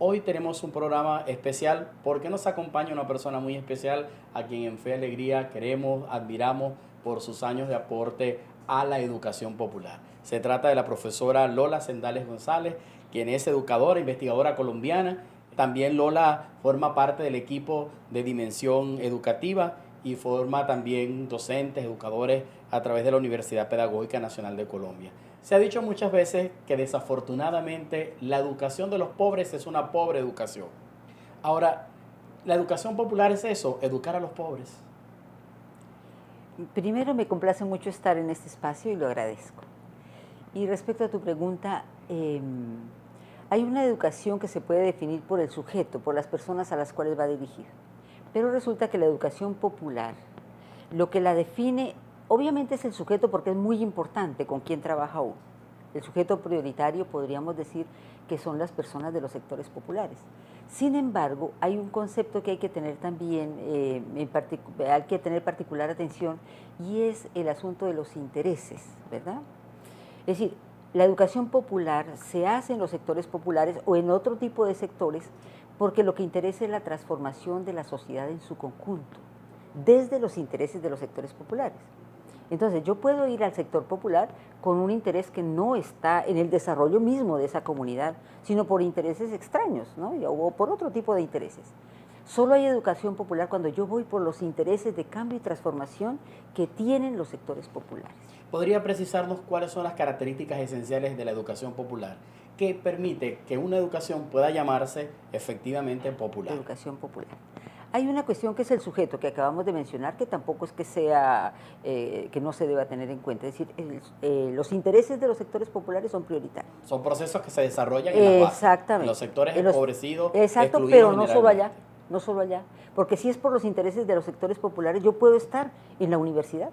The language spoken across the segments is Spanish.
Hoy tenemos un programa especial porque nos acompaña una persona muy especial a quien en Fe y Alegría queremos, admiramos por sus años de aporte a la educación popular. Se trata de la profesora Lola Sendales González, quien es educadora, investigadora colombiana. También Lola forma parte del equipo de Dimensión Educativa y forma también docentes, educadores a través de la Universidad Pedagógica Nacional de Colombia. Se ha dicho muchas veces que desafortunadamente la educación de los pobres es una pobre educación. Ahora, la educación popular es eso, educar a los pobres. Primero, me complace mucho estar en este espacio y lo agradezco. Y respecto a tu pregunta, hay una educación que se puede definir por el sujeto, por las personas a las cuales va dirigida. Pero resulta que la educación popular, lo que la define, obviamente es el sujeto porque es muy importante con quién trabaja uno. El sujeto prioritario podríamos decir que son las personas de los sectores populares. Sin embargo, hay un concepto que hay que tener también, hay que tener particular atención, y es el asunto de los intereses, ¿verdad? Es decir, la educación popular se hace en los sectores populares o en otro tipo de sectores porque lo que interesa es la transformación de la sociedad en su conjunto, desde los intereses de los sectores populares. Entonces, yo puedo ir al sector popular con un interés que no está en el desarrollo mismo de esa comunidad, sino por intereses extraños, ¿no? O por otro tipo de intereses. Solo hay educación popular cuando yo voy por los intereses de cambio y transformación que tienen los sectores populares. ¿Podría precisarnos cuáles son las características esenciales de la educación popular que permite que una educación pueda llamarse efectivamente popular? Educación popular. Hay una cuestión que es el sujeto que acabamos de mencionar, que tampoco es que sea, que no se deba tener en cuenta. Es decir, los intereses de los sectores populares son prioritarios. Son procesos que se desarrollan en las bases, en los sectores empobrecidos, exacto, excluidos pero no solo allá, generalmente. no solo allá. Porque si es por los intereses de los sectores populares, yo puedo estar en la universidad.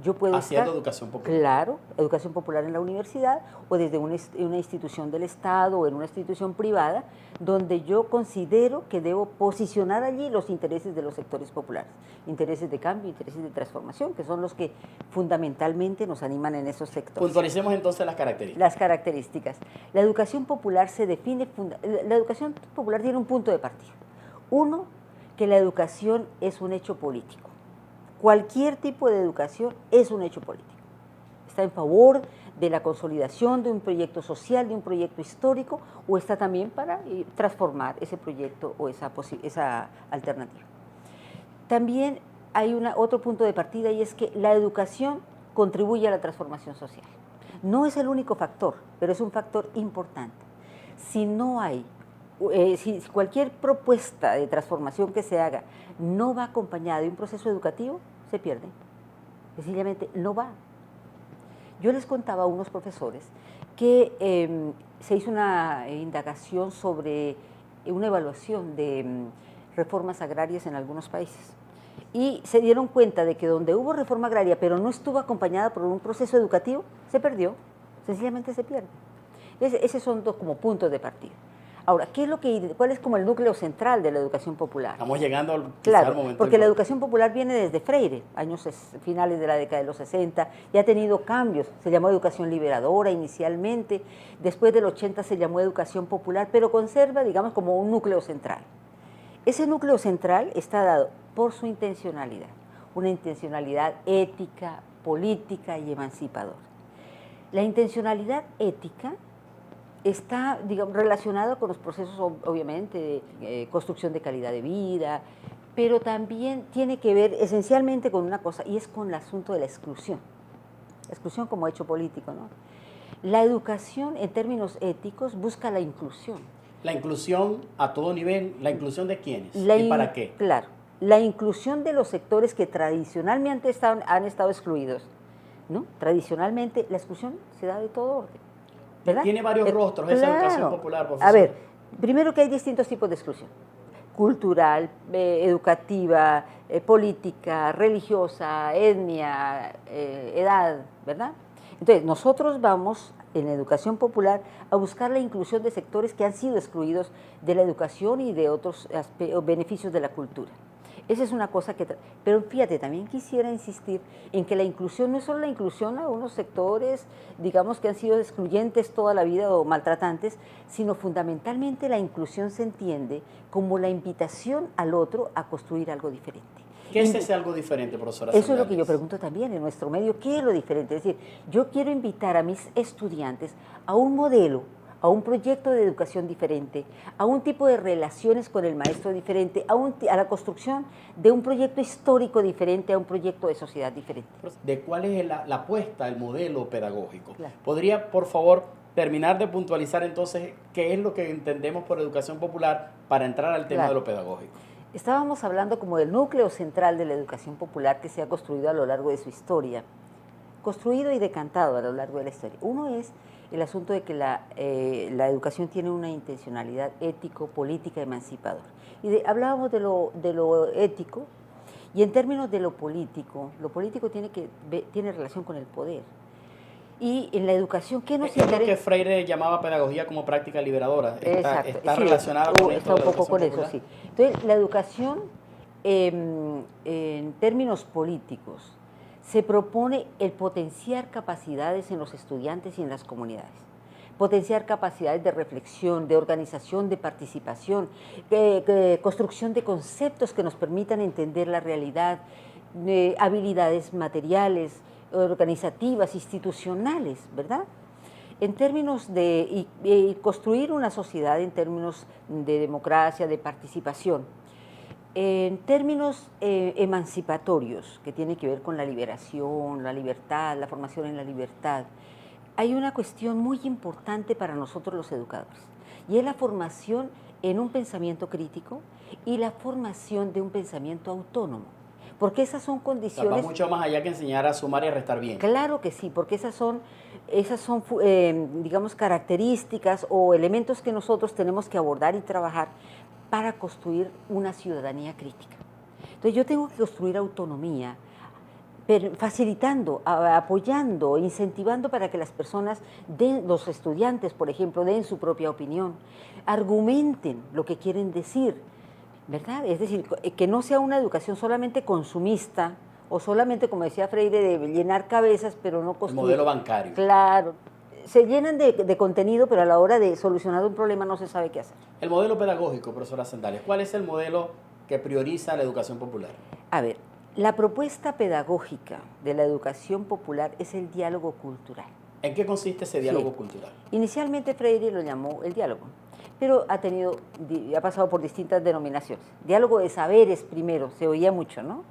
Yo puedo Haciendo estar, educación popular. claro, educación popular en la universidad o desde una institución del Estado o en una institución privada, donde yo considero que debo posicionar allí los intereses de los sectores populares, intereses de cambio, intereses de transformación, que son los que fundamentalmente nos animan en esos sectores. Puntualicemos entonces las características. Las características. La educación popular se define, la educación popular tiene un punto de partida. Uno, que la educación es un hecho político. Cualquier tipo de educación es un hecho político. Está en favor de la consolidación de un proyecto social, de un proyecto histórico, o está también para transformar ese proyecto o esa alternativa. También hay otro punto de partida, y es que la educación contribuye a la transformación social. No es el único factor, pero es un factor importante. Si no hay si cualquier propuesta de transformación que se haga no va acompañada de un proceso educativo, se pierde. Sencillamente no va. Yo les contaba a unos profesores que se hizo una indagación sobre una evaluación de reformas agrarias en algunos países. Y se dieron cuenta de que donde hubo reforma agraria, pero no estuvo acompañada por un proceso educativo, se perdió. Sencillamente se pierde. Esos son dos como puntos de partida. Ahora, ¿cuál es como el núcleo central de la educación popular? Estamos llegando al momento. Porque la educación popular viene desde Freire, finales de la década de los 60, y ha tenido cambios. Se llamó educación liberadora inicialmente, después del 80 se llamó educación popular, pero conserva, digamos, como un núcleo central. Ese núcleo central está dado por su intencionalidad, una intencionalidad ética, política y emancipadora. La intencionalidad ética está, digamos, relacionado con los procesos, obviamente, de construcción de calidad de vida, pero también tiene que ver esencialmente con una cosa, y es con el asunto de la exclusión como hecho político, ¿no? La educación, en términos éticos, busca la inclusión. La inclusión a todo nivel, ¿la inclusión de quiénes? ¿Y para qué? Claro, la inclusión de los sectores que tradicionalmente han estado excluidos, ¿no? Tradicionalmente la exclusión se da de todo orden, ¿verdad? Tiene varios rostros esa educación popular, profesor. A ver, primero que hay distintos tipos de exclusión: cultural, educativa, política, religiosa, etnia, edad, ¿verdad? Entonces, nosotros vamos en la educación popular a buscar la inclusión de sectores que han sido excluidos de la educación y de otros beneficios de la cultura. Esa es una cosa que... Pero fíjate, también quisiera insistir en que la inclusión no es solo la inclusión a unos sectores, digamos, que han sido excluyentes toda la vida o maltratantes, sino fundamentalmente la inclusión se entiende como la invitación al otro a construir algo diferente. ¿Qué es ese algo diferente, profesora? Eso es lo que yo pregunto también en nuestro medio, ¿qué es lo diferente? Es decir, yo quiero invitar a mis estudiantes a un modelo, a un proyecto de educación diferente, a un tipo de relaciones con el maestro diferente, a la construcción de un proyecto histórico diferente, a un proyecto de sociedad diferente. ¿De cuál es la apuesta, el modelo pedagógico? Claro. ¿Podría, por favor, terminar de puntualizar entonces qué es lo que entendemos por educación popular para entrar al tema de lo pedagógico? Estábamos hablando como del núcleo central de la educación popular que se ha construido a lo largo de su historia, construido y decantado a lo largo de la historia. Uno es el asunto de que la educación tiene una intencionalidad ético, política, emancipadora. Y hablábamos de lo ético, y en términos de lo político tiene relación con el poder. Y en la educación, ¿qué nos interesa? Es lo que Freire llamaba pedagogía como práctica liberadora. Está sí, relacionada con esto. Está un poco con eso, sí. Entonces, la educación, en términos políticos, se propone el potenciar capacidades en los estudiantes y en las comunidades. Potenciar capacidades de reflexión, de organización, de participación, construcción de conceptos que nos permitan entender la realidad, habilidades materiales, organizativas, institucionales, ¿verdad? En términos de construir una sociedad en términos de democracia, de participación. En términos emancipatorios, que tiene que ver con la liberación, la libertad, la formación en la libertad, hay una cuestión muy importante para nosotros los educadores, y es la formación en un pensamiento crítico y la formación de un pensamiento autónomo. Porque esas son condiciones... Va mucho más allá que enseñar a sumar y a restar bien. Claro que sí, porque esas son digamos, características o elementos que nosotros tenemos que abordar y trabajar para construir una ciudadanía crítica. Entonces yo tengo que construir autonomía, facilitando, apoyando, incentivando para que las personas, los estudiantes, por ejemplo, den su propia opinión, argumenten lo que quieren decir, ¿verdad? Es decir, que no sea una educación solamente consumista o solamente, como decía Freire, de llenar cabezas, pero no construir. El modelo bancario. Claro. Se llenan de contenido, pero a la hora de solucionar un problema no se sabe qué hacer. El modelo pedagógico, profesora Sandales, ¿cuál es el modelo que prioriza la educación popular? A ver, la propuesta pedagógica de la educación popular es el diálogo cultural. ¿En qué consiste ese diálogo cultural? Inicialmente Freire lo llamó el diálogo, pero ha pasado por distintas denominaciones. Diálogo de saberes primero, se oía mucho, ¿no?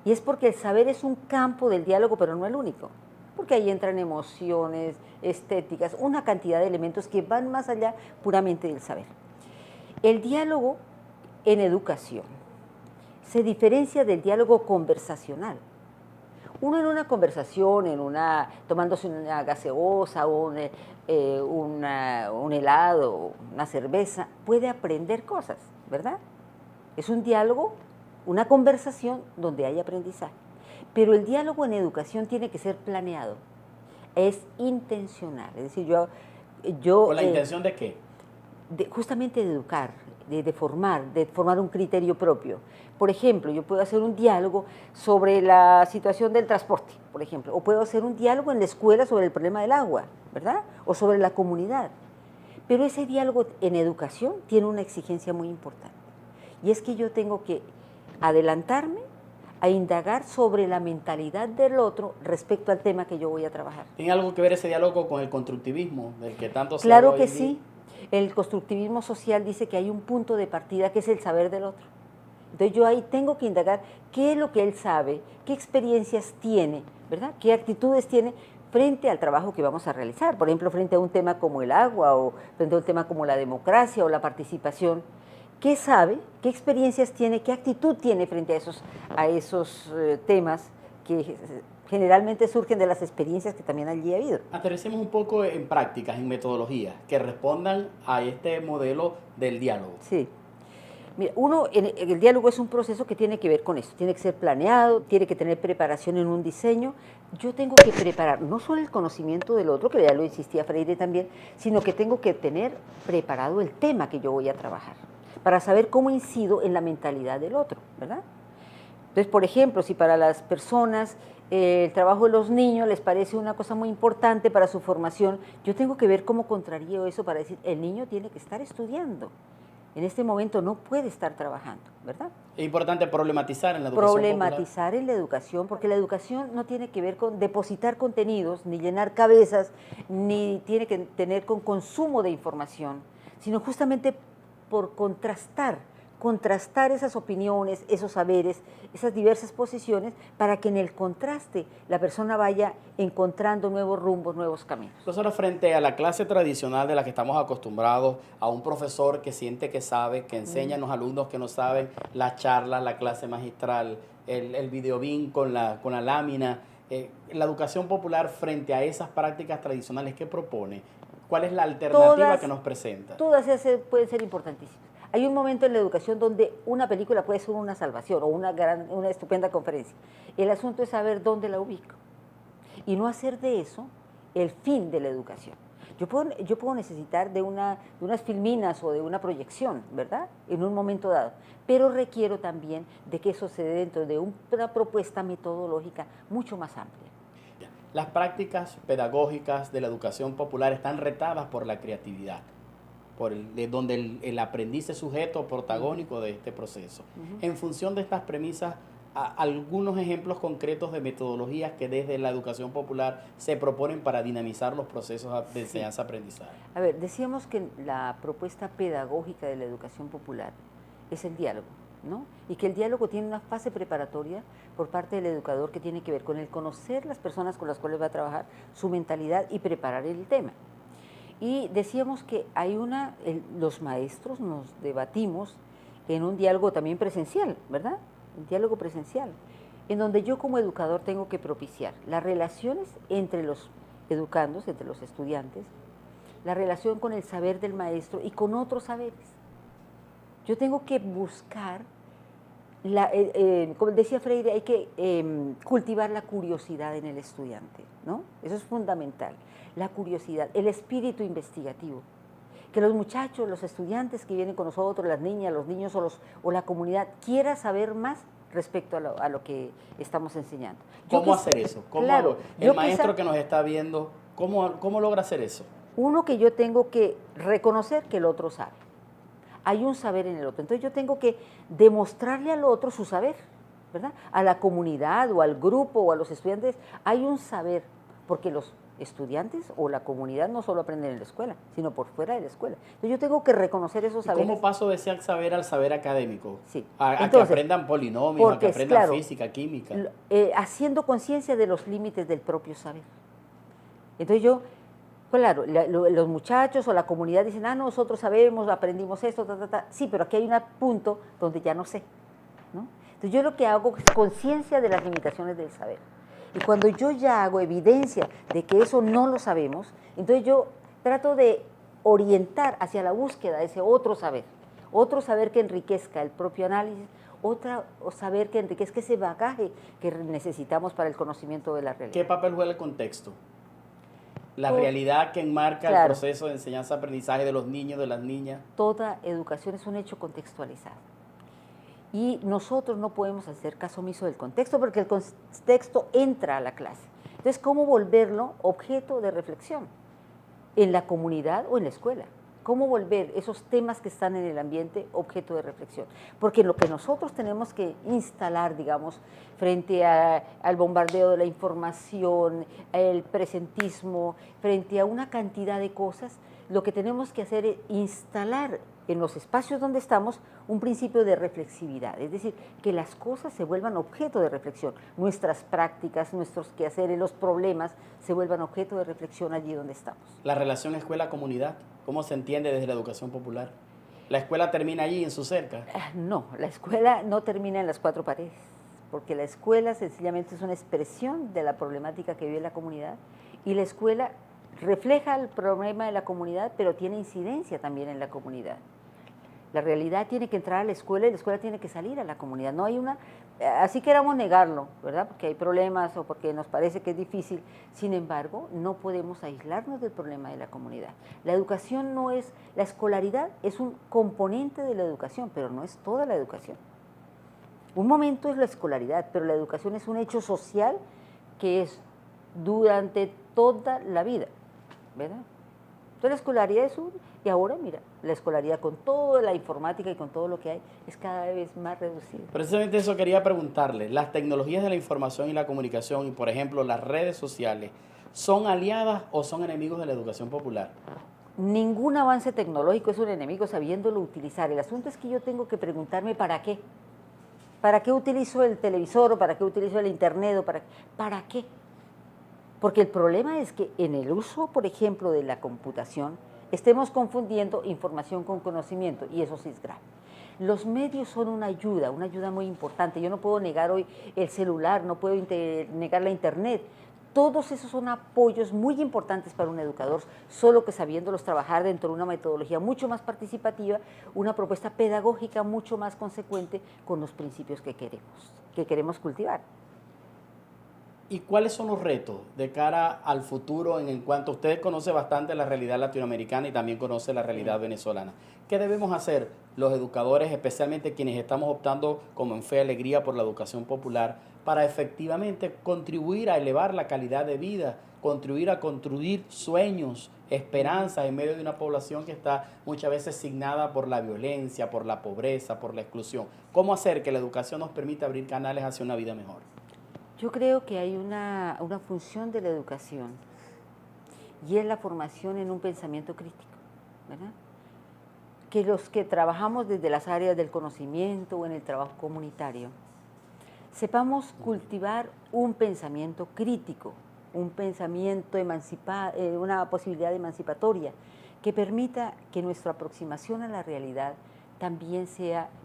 Y es porque el saber es un campo del diálogo, pero no el único, porque ahí entran emociones, estéticas, una cantidad de elementos que van más allá puramente del saber. El diálogo en educación se diferencia del diálogo conversacional. Uno en una conversación, tomándose una gaseosa o un helado, una cerveza, puede aprender cosas, ¿verdad? Es un diálogo, una conversación donde hay aprendizaje. Pero el diálogo en educación tiene que ser planeado, es intencional. Es decir, ¿Con la intención de qué? Justamente de educar, de formar un criterio propio. Por ejemplo, yo puedo hacer un diálogo sobre la situación del transporte, por ejemplo, o puedo hacer un diálogo en la escuela sobre el problema del agua, ¿verdad? O sobre la comunidad. Pero ese diálogo en educación tiene una exigencia muy importante, y es que yo tengo que adelantarme a indagar sobre la mentalidad del otro respecto al tema que yo voy a trabajar. ¿Tiene algo que ver ese diálogo con el constructivismo del que tanto se habla? Claro que sí. El constructivismo social dice que hay un punto de partida que es el saber del otro. Entonces yo ahí tengo que indagar qué es lo que él sabe, qué experiencias tiene, ¿verdad? Qué actitudes tiene frente al trabajo que vamos a realizar. Por ejemplo, frente a un tema como el agua o frente a un tema como la democracia o la participación. ¿Qué sabe? ¿Qué experiencias tiene? ¿Qué actitud tiene frente a esos temas que generalmente surgen de las experiencias que también allí ha habido? Aterricemos un poco en prácticas, en metodologías, que respondan a este modelo del diálogo. Sí. Mira, el diálogo es un proceso que tiene que ver con esto, tiene que ser planeado, tiene que tener preparación en un diseño. Yo tengo que preparar no solo el conocimiento del otro, que ya lo insistía Freire también, sino que tengo que tener preparado el tema que yo voy a trabajar, para saber cómo incido en la mentalidad del otro, ¿verdad? Entonces, por ejemplo, si para las personas el trabajo de los niños les parece una cosa muy importante para su formación, yo tengo que ver cómo contrarío eso para decir, el niño tiene que estar estudiando. En este momento no puede estar trabajando, ¿verdad? Es importante problematizar en la educación popular. Problematizar en la educación, porque la educación no tiene que ver con depositar contenidos, ni llenar cabezas, ni tiene que tener con consumo de información, sino justamente por contrastar esas opiniones, esos saberes, esas diversas posiciones, para que en el contraste la persona vaya encontrando nuevos rumbos, nuevos caminos. Nosotros, frente a la clase tradicional de la que estamos acostumbrados, a un profesor que siente que sabe, que enseña a los alumnos que no saben, la charla, la clase magistral, el videobin con la lámina, la educación popular frente a esas prácticas tradicionales, ¿qué propone? ¿Cuál es la alternativa que nos presenta? Todas esas pueden ser importantísimas. Hay un momento en la educación donde una película puede ser una salvación o una estupenda conferencia. El asunto es saber dónde la ubico y no hacer de eso el fin de la educación. Yo puedo necesitar de unas filminas o de una proyección, ¿verdad? En un momento dado, pero requiero también de que eso se dé dentro de una propuesta metodológica mucho más amplia. Las prácticas pedagógicas de la educación popular están retadas por la creatividad, donde el aprendiz es sujeto protagónico de este proceso. En función de estas premisas, algunos ejemplos concretos de metodologías que desde la educación popular se proponen para dinamizar los procesos de enseñanza-aprendizaje. A ver, decíamos que la propuesta pedagógica de la educación popular es el diálogo, ¿no? Y que el diálogo tiene una fase preparatoria por parte del educador que tiene que ver con el conocer las personas con las cuales va a trabajar, su mentalidad y preparar el tema. Y decíamos que hay los maestros nos debatimos en un diálogo también presencial, ¿verdad? Un diálogo presencial, en donde yo como educador tengo que propiciar las relaciones entre los educandos, entre los estudiantes, la relación con el saber del maestro y con otros saberes. Yo tengo que buscar, como decía Freire, hay que cultivar la curiosidad en el estudiante, ¿no? Eso es fundamental, la curiosidad, el espíritu investigativo. Que los muchachos, los estudiantes que vienen con nosotros, las niñas, los niños o la comunidad, quiera saber más respecto a lo que estamos enseñando. ¿Cómo hacer eso? Claro, el maestro que nos está viendo, ¿cómo logra hacer eso? Uno, que yo tengo que reconocer que el otro sabe. Hay un saber en el otro. Entonces yo tengo que demostrarle al otro su saber, ¿verdad? A la comunidad o al grupo o a los estudiantes hay un saber, porque los estudiantes o la comunidad no solo aprenden en la escuela, sino por fuera de la escuela. Entonces yo tengo que reconocer esos saberes. ¿Cómo paso de ese saber al saber académico? Sí. A que aprendan polinomios, a que aprendan física, química. Haciendo conciencia de los límites del propio saber. Entonces yo, claro, los muchachos o la comunidad dicen, nosotros sabemos, aprendimos esto, sí, pero aquí hay un punto donde ya no sé, ¿no? Entonces yo lo que hago es conciencia de las limitaciones del saber. Y cuando yo ya hago evidencia de que eso no lo sabemos, entonces yo trato de orientar hacia la búsqueda de ese otro saber que enriquezca el propio análisis, otro saber que enriquezca ese bagaje que necesitamos para el conocimiento de la realidad. ¿Qué papel juega el contexto? La realidad que enmarca el proceso de enseñanza-aprendizaje de los niños, de las niñas. Toda educación es un hecho contextualizado. Y nosotros no podemos hacer caso omiso del contexto porque el contexto entra a la clase. Entonces, ¿cómo volverlo objeto de reflexión en la comunidad o en la escuela? ¿Cómo volver esos temas que están en el ambiente objeto de reflexión? Porque lo que nosotros tenemos que instalar, digamos, frente al bombardeo de la información, el presentismo, frente a una cantidad de cosas, lo que tenemos que hacer es instalar en los espacios donde estamos un principio de reflexividad, es decir, que las cosas se vuelvan objeto de reflexión, nuestras prácticas, nuestros quehaceres, los problemas se vuelvan objeto de reflexión allí donde estamos. La relación escuela-comunidad, ¿cómo se entiende desde la educación popular? ¿La escuela termina allí en su cerca? No, la escuela no termina en las cuatro paredes, porque la escuela sencillamente es una expresión de la problemática que vive la comunidad y la escuela refleja el problema de la comunidad, pero tiene incidencia también en la comunidad. La realidad tiene que entrar a la escuela y la escuela tiene que salir a la comunidad. No hay así queramos negarlo, ¿verdad? Porque hay problemas o porque nos parece que es difícil. Sin embargo, no podemos aislarnos del problema de la comunidad. La educación la escolaridad es un componente de la educación, pero no es toda la educación. Un momento es la escolaridad, pero la educación es un hecho social que es durante toda la vida, ¿verdad? Entonces la escolaridad es y ahora mira, la escolaridad con toda la informática y con todo lo que hay es cada vez más reducida. Precisamente eso quería preguntarle. ¿Las tecnologías de la información y la comunicación y, por ejemplo, las redes sociales, son aliadas o son enemigos de la educación popular? Ningún avance tecnológico es un enemigo sabiéndolo utilizar. El asunto es que yo tengo que preguntarme ¿para qué? ¿Para qué utilizo el televisor o para qué utilizo el internet o para qué? Porque el problema es que en el uso, por ejemplo, de la computación, estemos confundiendo información con conocimiento y eso sí es grave. Los medios son una ayuda muy importante. Yo no puedo negar hoy el celular, no puedo negar la internet. Todos esos son apoyos muy importantes para un educador, solo que sabiéndolos trabajar dentro de una metodología mucho más participativa, una propuesta pedagógica mucho más consecuente con los principios que queremos cultivar. ¿Y cuáles son los retos de cara al futuro en cuanto usted conoce bastante la realidad latinoamericana y también conoce la realidad venezolana? ¿Qué debemos hacer los educadores, especialmente quienes estamos optando como en Fe y Alegría por la educación popular, para efectivamente contribuir a elevar la calidad de vida, contribuir a construir sueños, esperanzas en medio de una población que está muchas veces signada por la violencia, por la pobreza, por la exclusión? ¿Cómo hacer que la educación nos permita abrir canales hacia una vida mejor? Yo creo que hay una función de la educación y es la formación en un pensamiento crítico, ¿verdad? Que los que trabajamos desde las áreas del conocimiento o en el trabajo comunitario, sepamos cultivar un pensamiento crítico, un pensamiento una posibilidad emancipatoria que permita que nuestra aproximación a la realidad también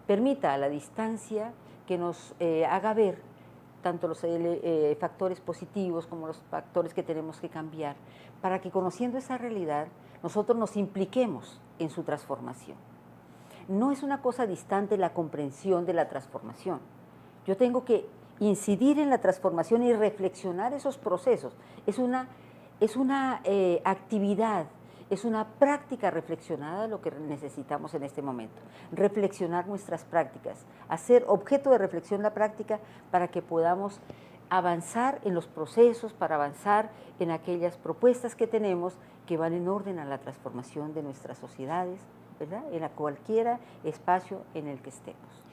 permita a la distancia que nos haga ver tanto los factores positivos como los factores que tenemos que cambiar, para que conociendo esa realidad nosotros nos impliquemos en su transformación. No es una cosa distante la comprensión de la transformación. Yo tengo que incidir en la transformación y reflexionar esos procesos. Es una actividad, es una práctica reflexionada lo que necesitamos en este momento. Reflexionar nuestras prácticas, hacer objeto de reflexión la práctica para que podamos avanzar en los procesos, para avanzar en aquellas propuestas que tenemos que van en orden a la transformación de nuestras sociedades, ¿verdad? En cualquier espacio en el que estemos.